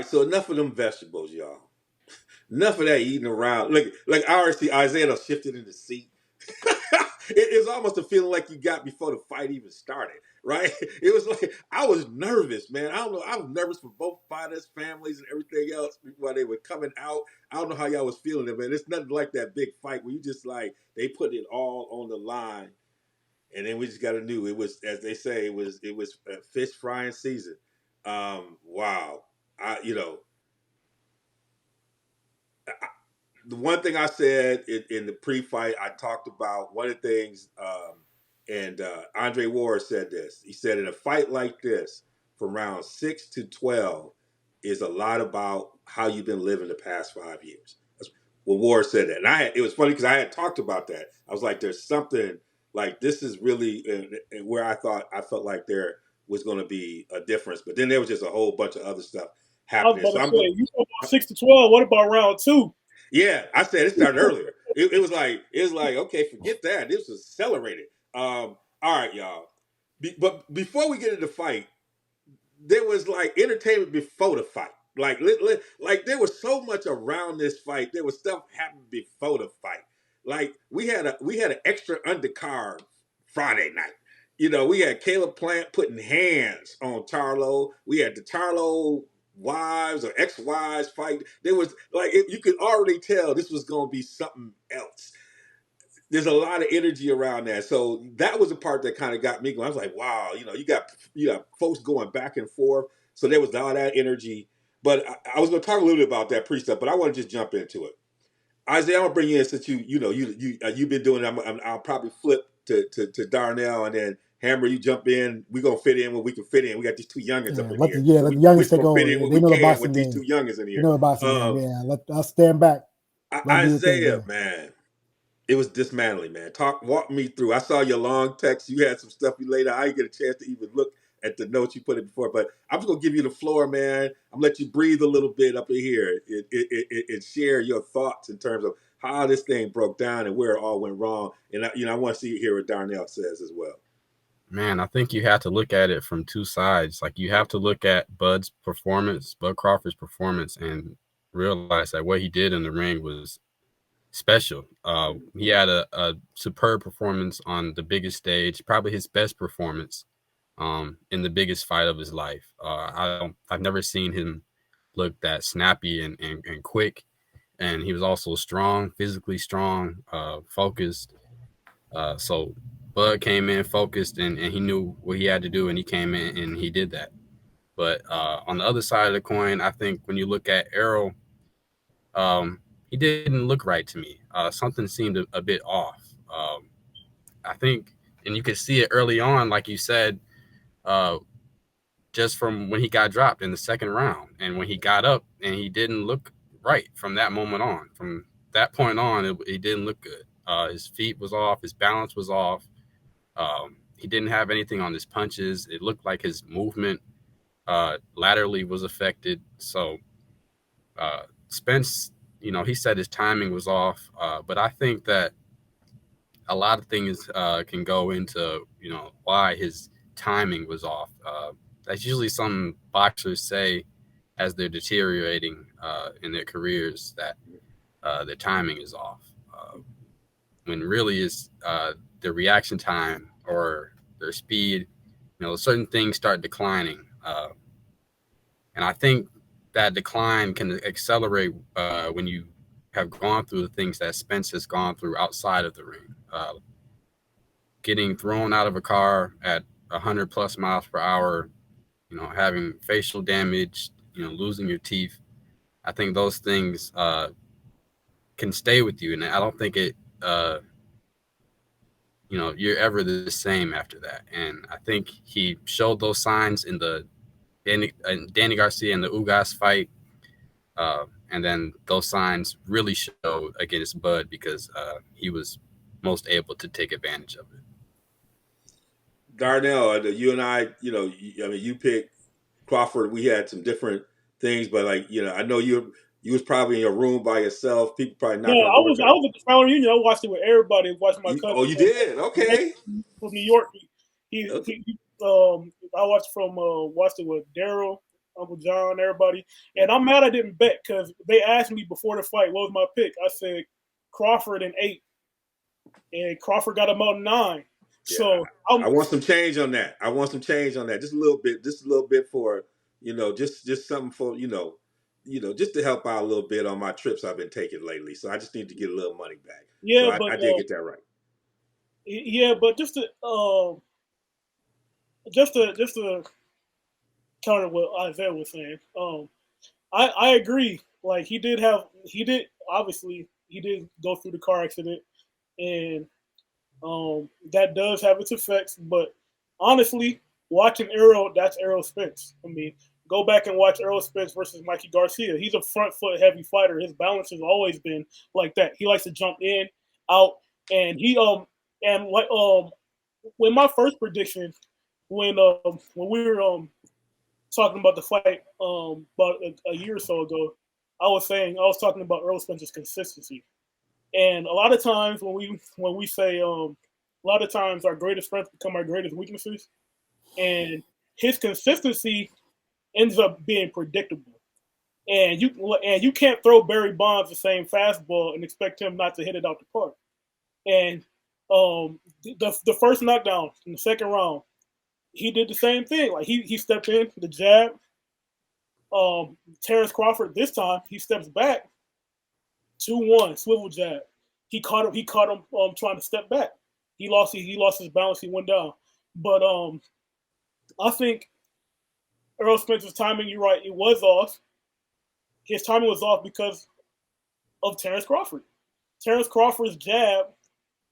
So enough of them vegetables, y'all. Enough of that eating around. Like I already see Isaiah done shifted in the seat. It's almost a feeling like you got before the fight even started, right? It was like I was nervous, man. I don't know. I was nervous for both fighters, families, and everything else while they were coming out. I don't know how y'all was feeling it, man. It's nothing like that big fight where you just like they put it all on the line, and then we just got to know it was, as they say, it was fish frying season. Wow, I you know the one thing I said in the pre-fight, I talked about one of the things, and Andre Ward said this. He said, in a fight like this, from round 6 to 12, is a lot about how you've been living the past 5 years. That's when Ward said that, and it was funny because I had talked about that. I was like, there's something like this is really where I felt like there was going to be a difference, but then there was just a whole bunch of other stuff I was happening. about So to I'm say, going. you talking about 6 to 12. What about round two? Yeah, I said it started earlier. It was like okay, forget that. This was accelerated. All right, y'all. But before we get into the fight, there was like entertainment before the fight. Like there was so much around this fight. There was stuff happening before the fight. Like we had an extra undercard Friday night. We had Caleb Plant putting hands on Tarlo. We had the Tarlo wives or ex-wives fight. There was like you could already tell this was going to be something else. There's a lot of energy around that. So that was the part that kind of got me going. I was like, wow, you got folks going back and forth. So there was all that energy. But I was going to talk a little bit about that pre-stuff, but I want to just jump into it. Isaiah, I'm gonna bring you in since you've been doing it. I'll probably flip to Darnell and then Hammer. You jump in. We're gonna fit in what we can fit in. We got these two youngins Yeah, up in let the here, yeah so let we the we youngins just take gonna fit over. in what They we know the can with boxing these game. two youngins in They here. know the boxing game. Yeah, I'll stand back. Let them do the thing. Isaiah, Yeah. man, it was dismantling, man. Walk me through. I saw your long text. You had some stuff you laid out. I didn't get a chance to even look at the notes you put in before, but I'm just gonna give you the floor, man. I'm gonna let you breathe a little bit up in here and share your thoughts in terms of how this thing broke down and where it all went wrong. And I want to see hear what Darnell says as well. Man, I think you have to look at it from two sides. Like you have to look at Bud Crawford's performance, and realize that what he did in the ring was special. He had a superb performance on the biggest stage, probably his best performance in the biggest fight of his life. I've never seen him look that snappy and quick. And he was also strong, physically strong, focused. So Bud came in focused and he knew what he had to do, and he came in and he did that. But on the other side of the coin, I think when you look at Errol, he didn't look right to me. Something seemed a bit off. I think, and you could see it early on, like you said, uh, just from when he got dropped in the second round, and when he got up, and he didn't look right from that moment on. From that point on, it didn't look good. His feet was off, his balance was off. He didn't have anything on his punches. It looked like his movement laterally was affected. So Spence, he said his timing was off, but I think that a lot of things can go into why his timing was off. That's usually some boxers say as they're deteriorating in their careers, that their timing is off, when really is their reaction time or their speed. Certain things start declining, and I think that decline can accelerate when you have gone through the things that Spence has gone through outside of the ring. Getting thrown out of a car at 100 plus miles per hour, having facial damage, losing your teeth. I think those things can stay with you, and I don't think you're ever the same after that. And I think he showed those signs in the Danny Garcia and the Ugas fight, and then those signs really showed against Bud because he was most able to take advantage of it. Darnell, you and I, I mean, you picked Crawford. We had some different things, but I know you was probably in your room by yourself. People probably Yeah, knocking on I the door. was I was at the family reunion. I watched it with everybody. Watching my Oh, cousin you did? Okay. from New York. Okay. I watched it with Daryl. Uncle John, everybody. And I'm mad I didn't bet because they asked me before the fight what was my pick. I said Crawford in 8, and Crawford got him out in 9. Yeah, So I want some change on that. I want some change on that. Just a little bit. Just a little bit for just something for just to help out a little bit on my trips I've been taking lately. So I just need to get a little money back. So yeah, but I did get that right. yeah, but just to counter what Isaiah was saying, I agree. Like he did obviously he did go through the car accident, and that does have its effects. But honestly, watching that's Errol Spence. I mean, go back and watch Errol Spence versus Mikey Garcia. He's a front foot heavy fighter. His balance has always been like that. He likes to jump in, out, and when my first prediction, when we were talking about the fight about a year or so ago, I was talking about Errol Spence's consistency. And a lot of times when we say a lot of times our greatest strengths become our greatest weaknesses, and his consistency ends up being predictable. And you can't throw Barry Bonds the same fastball and expect him not to hit it out the park. And the first knockdown in the second round, he did the same thing. Like he stepped in the jab. Terrence Crawford this time he steps back 2-1 swivel jab. He caught him. He caught him trying to step back. He lost his balance. He went down. But I think Errol Spence's timing. You're right. It was off. His timing was off because of Terrence Crawford. Terrence Crawford's jab,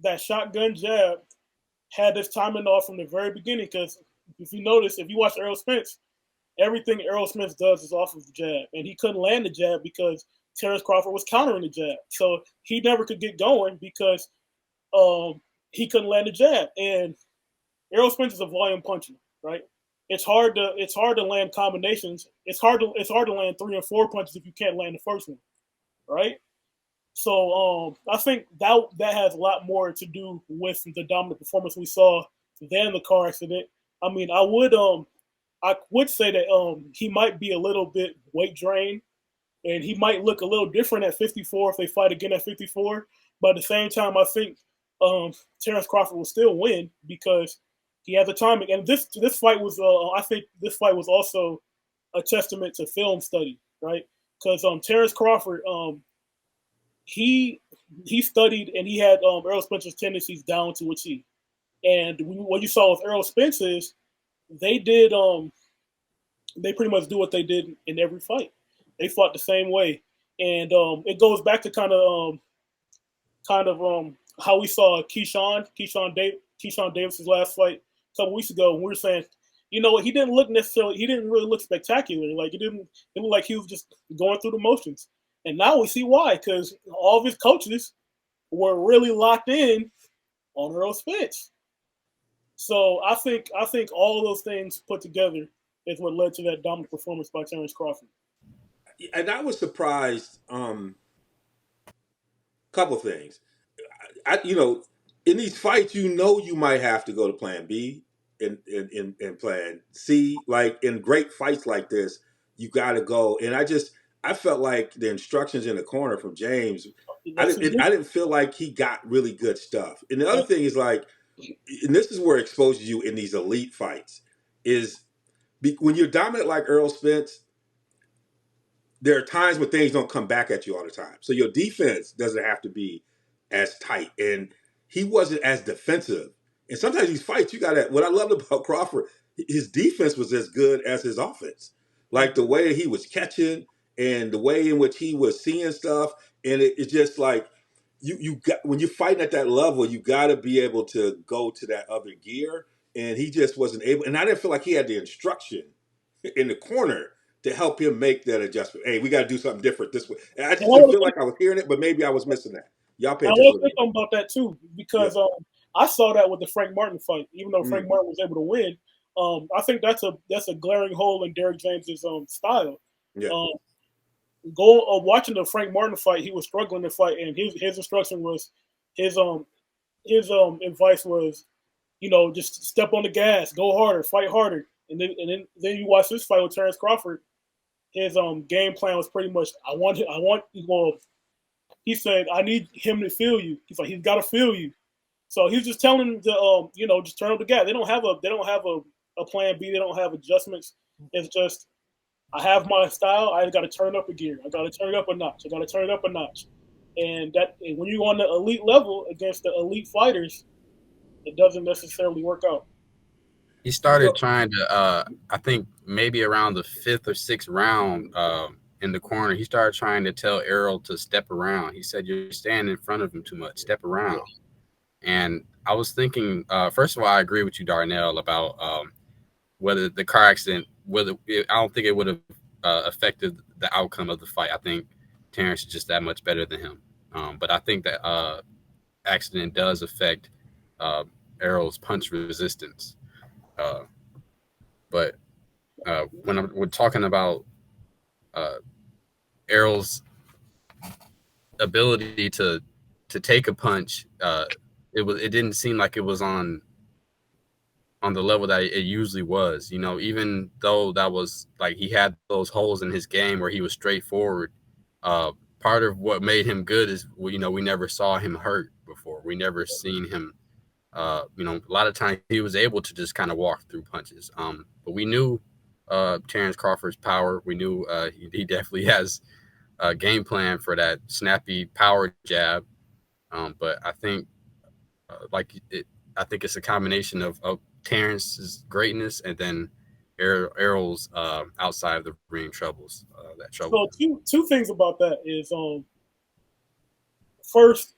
that shotgun jab, had this timing off from the very beginning. Because if you watch Errol Spence, everything Errol Spence does is off of the jab, and he couldn't land the jab because Terrence Crawford was countering the jab. So he never could get going because he couldn't land the jab. And Errol Spence is a volume puncher, right? It's hard to land combinations. It's hard to land 3 and 4 punches if you can't land the first one, right? So I think that has a lot more to do with the dominant performance we saw than the car accident. I mean, I would say that he might be a little bit weight drained, and he might look a little different at 54 if they fight again at 54. But at the same time, I think Terrence Crawford will still win because he has the timing. And this fight was, I think, this fight was also a testament to film study, right? Because Terrence Crawford, he studied and he had Errol Spence's tendencies down to a T. And what you saw with Errol Spence is they pretty much do what they did in every fight. They fought the same way, and it goes back to kind of how we saw Keyshawn Davis's last fight a couple weeks ago. When we were saying, he didn't really look spectacular. Like it looked like he was just going through the motions. And now we see why, because all of his coaches were really locked in on Errol Spence. So I think all of those things put together is what led to that dominant performance by Terrence Crawford. And I was surprised. Couple things. In these fights, you might have to go to Plan B and Plan C. Like in great fights like this, you got to go. And I felt like the instructions in the corner from James. I didn't feel like he got really good stuff. And the other thing is like, and this is where it exposes you in these elite fights, is when you're dominant like Errol Spence, there are times when things don't come back at you all the time. So your defense doesn't have to be as tight. And he wasn't as defensive. And sometimes these fights, what I loved about Crawford, his defense was as good as his offense. Like the way he was catching and the way in which he was seeing stuff. And it's just like, when you're fighting at that level, you got to be able to go to that other gear. And he just wasn't able. And I didn't feel like he had the instruction in the corner to help him make that adjustment. Hey, we got to do something different this way. And I just didn't feel like I was hearing it, but maybe I was missing that. Y'all pay attention. I was thinking about that too because I saw that with the Frank Martin fight. Even though Frank Martin was able to win, I think that's a glaring hole in Derrick James's style. Yeah. Watching the Frank Martin fight, he was struggling to fight, and his instruction was his advice was, just step on the gas, go harder, fight harder, and then you watch this fight with Terrence Crawford. his game plan was pretty much well, he said, I need him to feel you. He's like, he's got to feel you. So he's just telling him to just turn up the gas. They don't have a plan B. They don't have adjustments. It's just, I have my style. I got to turn up a gear. I got to turn it up a notch. I got to turn it up a notch. And when you're on the elite level against the elite fighters, it doesn't necessarily work out. He started trying to, I think maybe around the 5th or 6th round in the corner, he started trying to tell Errol to step around. He said, you're standing in front of him too much. Step around. And I was thinking, first of all, I agree with you, Darnell, about whether the car accident, I don't think it would have affected the outcome of the fight. I think Terrence is just that much better than him. But I think that accident does affect Errol's punch resistance. But when we're talking about Errol's ability to take a punch, it didn't seem like it was on the level that it usually was. Even though that was like he had those holes in his game where he was straightforward. Part of what made him good is we never saw him hurt before. We never seen him. A lot of times he was able to just kind of walk through punches. But we knew Terrence Crawford's power. We knew he definitely has a game plan for that snappy power jab. But I think I think it's a combination of Terrence's greatness and then Errol's outside of the ring troubles. That trouble. So two things about that is first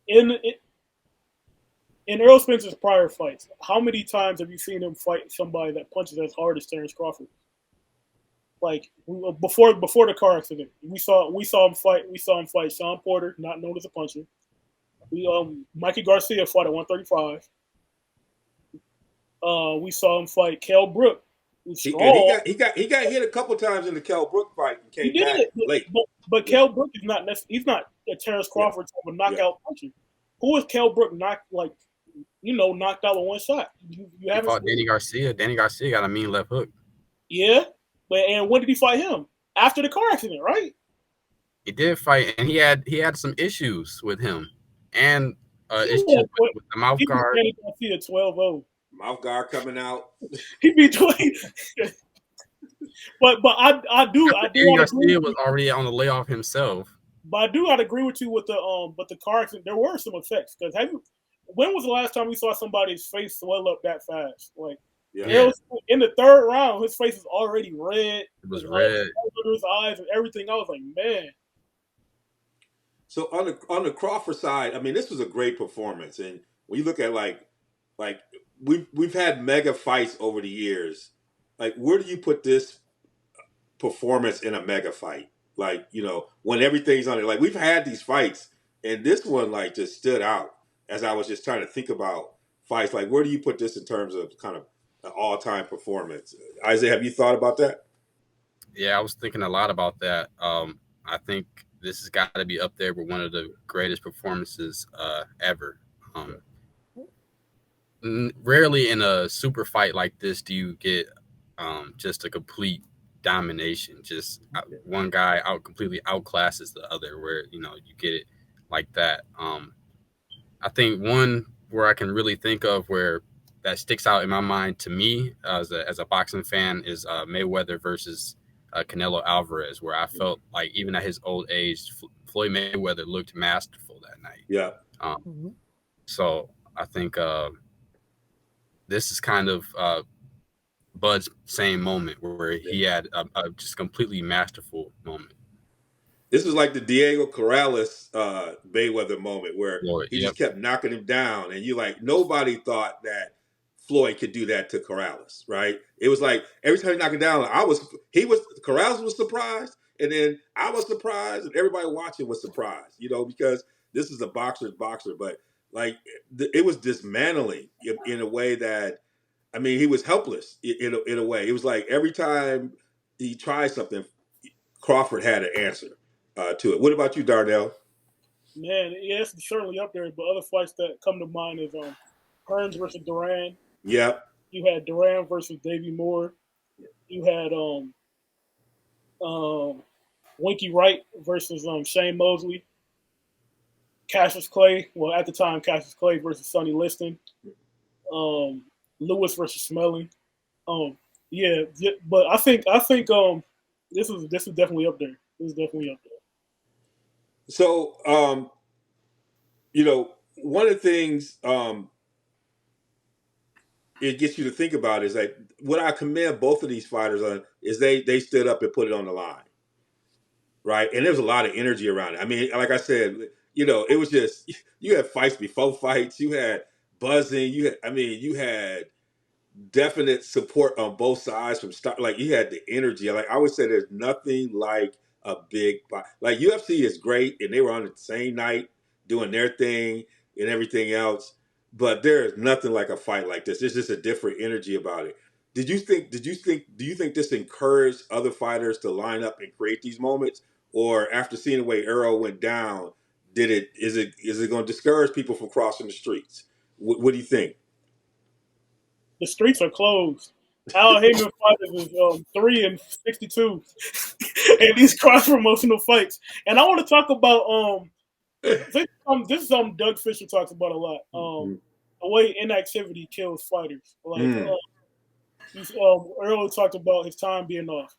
in Errol Spence's prior fights, how many times have you seen him fight somebody that punches as hard as Terrence Crawford? Like before the car accident, we saw him fight. We saw him fight Sean Porter, not known as a puncher. Mikey Garcia fought at 135. We saw him fight Kell Brook. He got hit a couple times in the Kell Brook fight and came back late. But Kell Brook is not a Terrence Crawford type of knockout puncher. Who is Kell Brook knocked out with one shot? You haven't fought Danny Garcia. Danny Garcia got a mean left hook. Yeah, and when did he fight him? After the car accident, right? He did fight, and he had some issues with him, and issues with the mouth guard. Danny Garcia 12-0. Mouth guard coming out. He beat 20. but I do. Danny Garcia was already on the layoff himself. But I'd agree with you with the car accident. There were some effects because when was the last time we saw somebody's face swell up that fast? Like in the 3rd round, his face was already red. It was red under his eyes and everything. I was like, man. So on the Crawford side, I mean, this was a great performance, and when you look at like we've had mega fights over the years. Like, where do you put this performance in a mega fight? Like, when everything's on it. Like, we've had these fights, and this one like just stood out as I was just trying to think about fights. Like, where do you put this in terms of kind of an all-time performance? Isaiah, have you thought about that? Yeah, I was thinking a lot about that. I think this has got to be up there with one of the greatest performances ever. Rarely in a super fight like this do you get just a complete domination. Just one guy completely outclasses the other, where you get it like that. I think one where I can really think of where that sticks out in my mind to me as a boxing fan is Mayweather versus Canelo Alvarez, where I felt like even at his old age, Floyd Mayweather looked masterful that night. Yeah. So I think this is kind of Bud's same moment where he had a just completely masterful moment. This was like the Diego Corrales Mayweather moment where he just kept knocking him down, and nobody thought that Floyd could do that to Corrales, right? It was like every time he knocked him down, Corrales was surprised, and then I was surprised, and everybody watching was surprised, because this is a boxer's boxer, but it was dismantling in a way that, I mean, he was helpless in a way. It was like every time he tried something, Crawford had an answer to it. What about you, Darnell? Man, yeah, it's certainly up there. But other fights that come to mind is Hearns versus Duran. Yep. You had Duran versus Davey Moore. You had Winky Wright versus Shane Mosley. Cassius Clay. Well, at the time, Cassius Clay versus Sonny Liston. Lewis versus Smelling. Yeah, but I think this is definitely up there. This is definitely up there. So one of the things it gets you to think about is like what I commend both of these fighters on is they stood up and put it on the line, right? And there was a lot of energy around it. I mean, like I said, it was just you had fights before fights, you had buzzing, you had definite support on both sides from start. Like you had the energy. Like I would say, there's nothing like a big fight. Like UFC is great, and they were on the same night doing their thing and everything else. But there is nothing like a fight like this. There's just a different energy about it. Do you think this encouraged other fighters to line up and create these moments? Or after seeing the way Arrow went down, is it going to discourage people from crossing the streets? What do you think? The streets are closed. Al Heyman fighters is 3-62 in these cross promotional fights. And I want to talk about this is something Doug Fisher talks about a lot. The way inactivity kills fighters. Like earlier talked about his timing being off.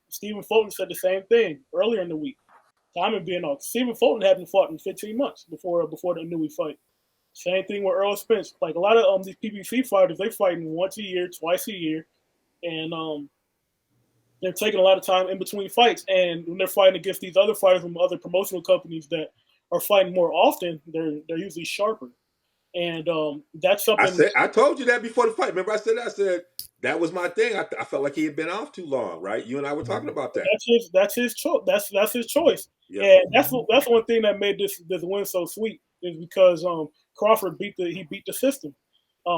Stephen Fulton said the same thing earlier in the week. Timing being off. Stephen Fulton hadn't fought in 15 months before the Newey fight. Same thing with Earl Spence. Like a lot of these PBC fighters, they fighting once a year, twice a year, and they're taking a lot of time in between fights. And when they're fighting against these other fighters from other promotional companies that are fighting more often, they're usually sharper. And that's something. I told you that before the fight. Remember, I said that was my thing. I felt like he had been off too long, right? You and I were talking about that. That's his choice. That's his choice. Yep. And that's one thing that made this win so sweet is because Crawford beat the system.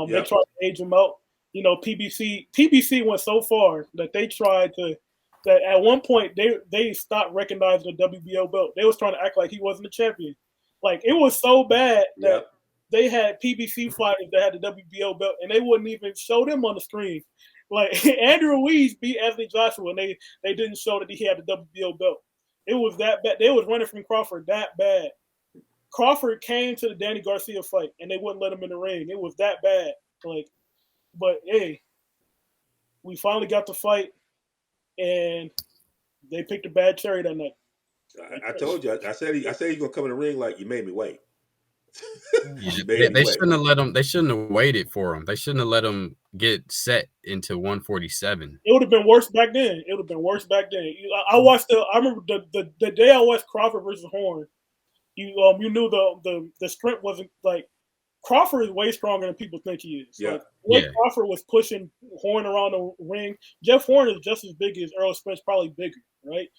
They tried to age him out. PBC went so far that they tried to that at one point they stopped recognizing the WBO belt. They was trying to act like he wasn't a champion. Like it was so bad that they had PBC fighters that had the WBO belt and they wouldn't even show them on the screen. Like Andrew Ruiz beat Anthony Joshua and they didn't show that he had the WBO belt. It was that bad. They was running from Crawford that bad. Crawford came to the Danny Garcia fight and they wouldn't let him in the ring. It was that bad. But hey, we finally got the fight and they picked a bad cherry that night. I told you. I said he's gonna come in the ring like you made me wait. They shouldn't have let him. They shouldn't have waited for him. They shouldn't have let him get set into 147. It would have been worse back then. I watched I remember the day I watched Crawford versus Horn. You knew the strength wasn't like Crawford is way stronger than people think he is. Yeah. Crawford was pushing Horn around the ring. Jeff Horn is just as big as Earl Spence, probably bigger, right?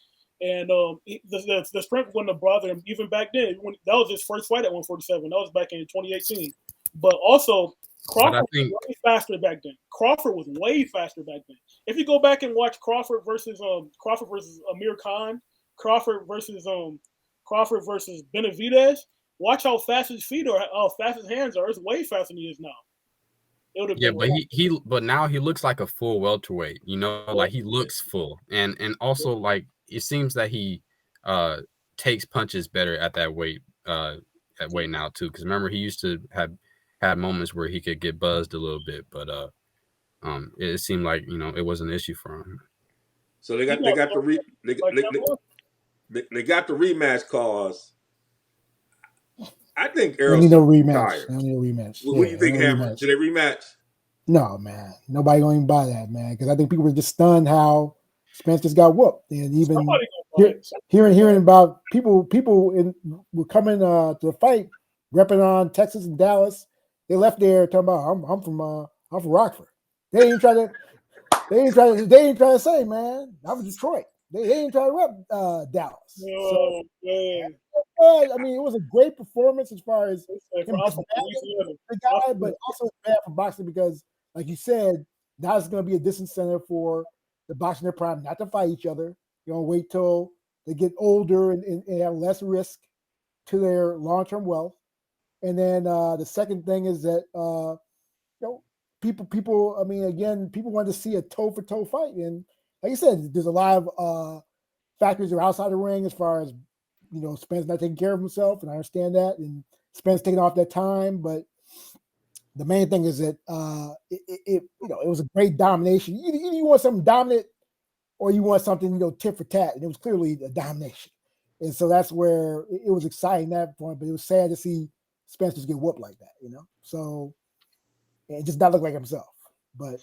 And the strength wouldn't have bothered him even back then. That was his first fight at 147. That was back in 2018. But also, Crawford was way faster back then. If you go back and watch Crawford versus Amir Khan, Crawford versus Benavidez, watch how fast his feet are, how fast his hands are. It's way faster than he is now. But now he looks like a full welterweight. Like he looks full, and also like it seems that he takes punches better at that weight now too. Because remember, he used to have moments where he could get buzzed a little bit, but it seemed like it was an issue for him. So they got the rematch cause. I think Errol's need no rematch. tired. I need a rematch. What do you think, Hammer? Should they rematch? No, man. Nobody going to buy that, man. Because I think people were just stunned how Spence just got whooped, and even hearing about people were coming to the fight, repping on Texas and Dallas. They left there talking about I'm from Rockford. They ain't trying to say, man, I'm from Detroit. They ain't trying to rep Dallas. Oh, man. I mean, it was a great performance as far as him the guy, but also bad for boxing because, like you said, now it's going to be a disincentive for the boxing in their prime not to fight each other. You know, wait till they get older and have less risk to their long-term wealth. And then the second thing is that people. I mean, again, people wanted to see a toe for toe fight, and like you said, there's a lot of factors that are outside the ring as far as Spence not taking care of himself, and I understand that, and Spence taking off that time, but the main thing is that it was a great domination. Either you want something dominant or you want something tit for tat, and it was clearly a domination, and so that's where it was exciting that point. But it was sad to see Spence just get whooped like that, So and just not look like himself. But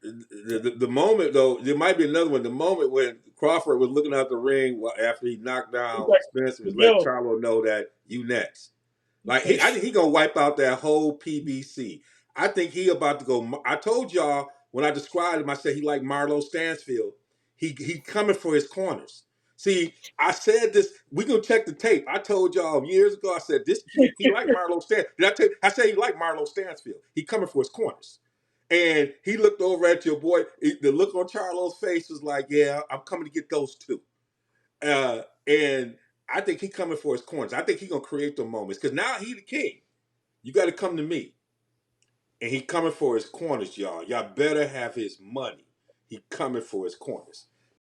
the moment though, there might be another one. The moment when Crawford was looking out the ring after he knocked down Spence, was letting Charlo know that you next. Like I think he gonna wipe out that whole PBC. I think he about to go. I told y'all when I described him, I said he like Marlo Stansfield. He coming for his corners. See, I said this. We gonna check the tape. I told y'all years ago. I said this. He like Marlo Stansfield. Did I tell you? I said he like Marlo Stansfield. He coming for his corners. And he looked over at your boy. The look on Charlo's face was like, "Yeah, I'm coming to get those two." And I think he coming for his corners. I think he gonna create the moments because now he the king. You got to come to me, and he coming for his corners, y'all. Y'all better have his money. He coming for his corners.